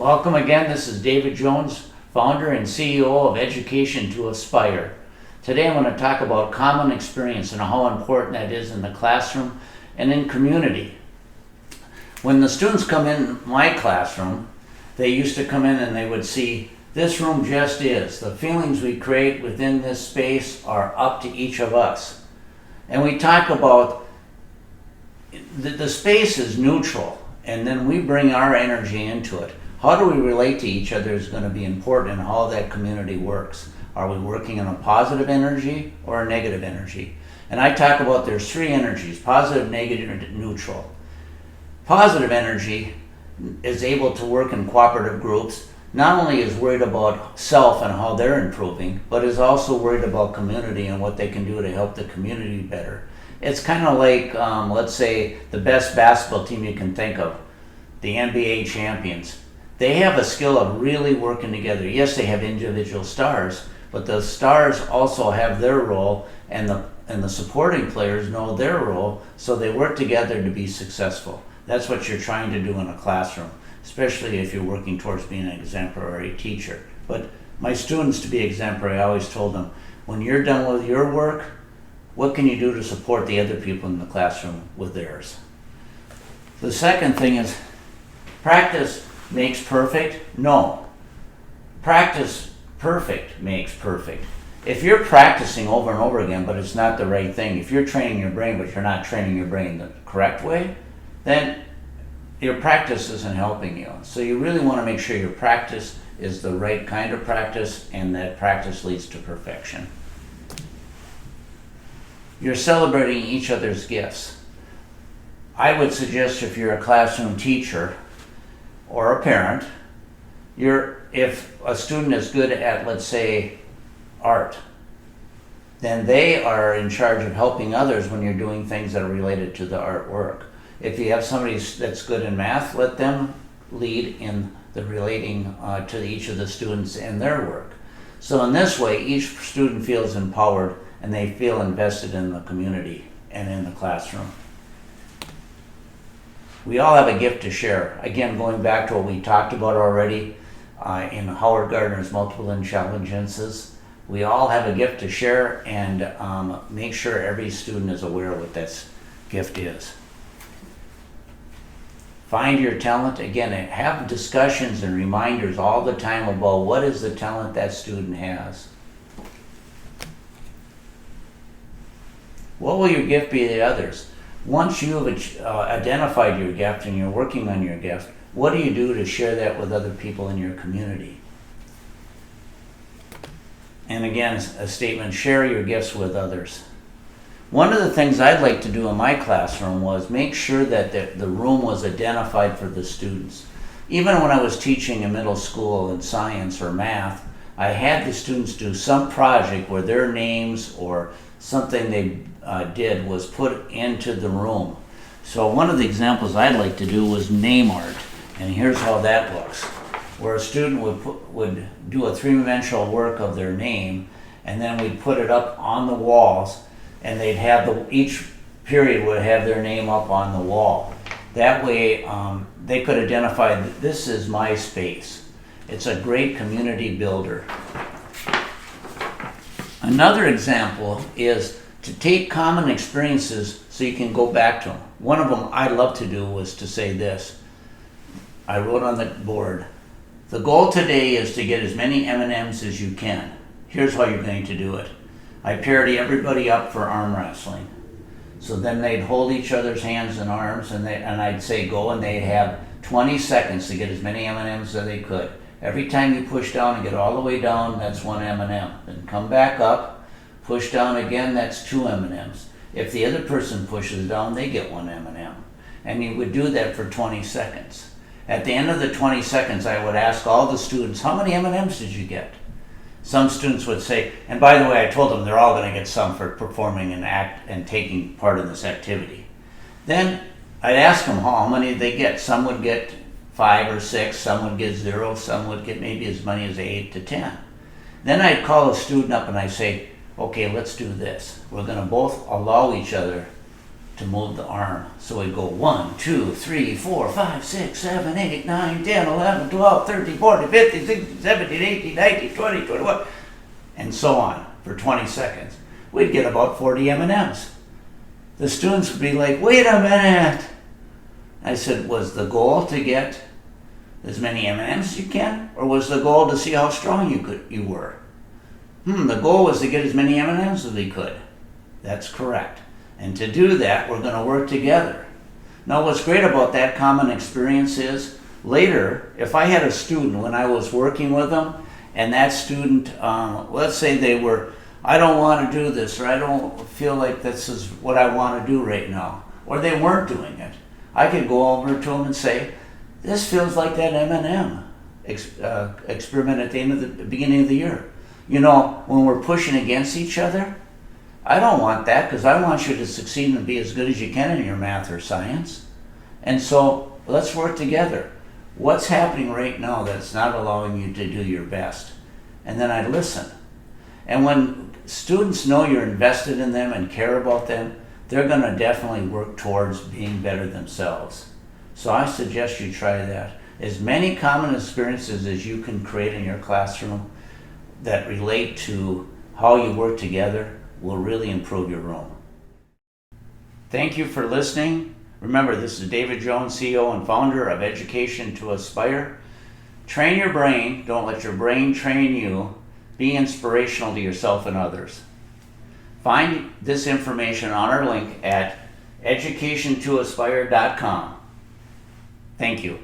Welcome again. This is David Jones, founder and CEO of Education to Aspire. Today I'm going to talk about common experience and how important that is in the classroom and in community. When the students come in my classroom, they used to come in and they would see this room just is. The feelings we create within this space are up to each of us. And we talk about the space is neutral, and then we bring our energy into it. How do we relate to each other is going to be important in how that community works. Are we working in a positive energy or a negative energy? And I talk about there's three energies: positive, negative, and neutral. Positive energy is able to work in cooperative groups. Not only is worried about self and how they're improving, but is also worried about community and what they can do to help the community better. It's kind of like, let's say, the best basketball team you can think of, the NBA champions. They have a skill of really working together. Yes, they have individual stars, but the stars also have their role, and the supporting players know their role, so they work together to be successful. That's what you're trying to do in a classroom, especially if you're working towards being an exemplary teacher. But my students, to be exemplary, I always told them, when you're done with your work, what can you do to support the other people in the classroom with theirs? The second thing is, practice makes perfect? No. Practice perfect makes perfect. If you're practicing over and over again, but it's not the right thing, if you're training your brain, but you're not training your brain the correct way, then your practice isn't helping you. So you really want to make sure your practice is the right kind of practice, and that practice leads to perfection. You're celebrating each other's gifts. I would suggest, if you're a classroom teacher or a parent, if a student is good at, let's say, art, then they are in charge of helping others when you're doing things that are related to the artwork. If you have somebody that's good in math, let them lead in the relating to each of the students in their work. So in this way, each student feels empowered and they feel invested in the community and in the classroom. We all have a gift to share. Again, going back to what we talked about already in Howard Gardner's Multiple Intelligences, we all have a gift to share, and make sure every student is aware of what that gift is. Find your talent. Again, have discussions and reminders all the time about what is the talent that student has. What will your gift be to others? Once you've identified your gift and you're working on your gift, what do you do to share that with other people in your community? And again, a statement: share your gifts with others. One of the things I'd like to do in my classroom was make sure that the room was identified for the students. Even when I was teaching in middle school in science or math, I had the students do some project where their names or something they did was put into the room. So one of the examples I'd like to do was name art, and here's how that looks, where a student would do a three-dimensional work of their name, and then we'd put it up on the walls, and they'd have each period would have their name up on the wall. That way they could identify that this is my space. It's a great community builder. Another example is to take common experiences so you can go back to them. One of them I love to do was to say this. I wrote on the board, the goal today is to get as many M&Ms as you can. Here's how you're going to do it. I parity everybody up for arm wrestling. So then they'd hold each other's hands and arms, and I'd say go, and they'd have 20 seconds to get as many M&Ms as they could. Every time you push down and get all the way down, that's one M&M. Then come back up, push down again, that's two M&Ms. If the other person pushes down, they get one M&M. And you would do that for 20 seconds. At the end of the 20 seconds, I would ask all the students, how many M&Ms did you get? Some students would say, and by the way, I told them they're all going to get some for performing an act and taking part in this activity. Then I'd ask them how many they get. Some would get 5 or 6, some would get 0, some would get maybe as many as 8 to 10. Then I'd call a student up and I'd say, okay, let's do this. We're going to both allow each other to move the arm. So we go 1, 2, 3, 4, 5, 6, 7, 8, 9, 10, 11, 12, 13, 14, 15, 16, 17, 18, 19, 20, 21, and so on for 20 seconds. We'd get about 40 M&Ms. The students would be like, wait a minute. I said, was the goal to get as many M&Ms as you can? Or was the goal to see how strong you were? The goal was to get as many M&Ms as we could. That's correct. And to do that, we're going to work together. Now, what's great about that common experience is later, if I had a student when I was working with them, and that student, let's say they were, I don't want to do this, or I don't feel like this is what I want to do right now, or they weren't doing it, I could go over to them and say, this feels like that M&M experiment at the end of the beginning of the year. You know, when we're pushing against each other, I don't want that, because I want you to succeed and be as good as you can in your math or science. And so let's work together. What's happening right now that's not allowing you to do your best? And then I listen. And when students know you're invested in them and care about them, they're going to definitely work towards being better themselves. So I suggest you try that. As many common experiences as you can create in your classroom that relate to how you work together will really improve your room. Thank you for listening. Remember, this is David Jones, CEO and founder of Education to Aspire. Train your brain. Don't let your brain train you. Be inspirational to yourself and others. Find this information on our link at educationtoaspire.com. Thank you.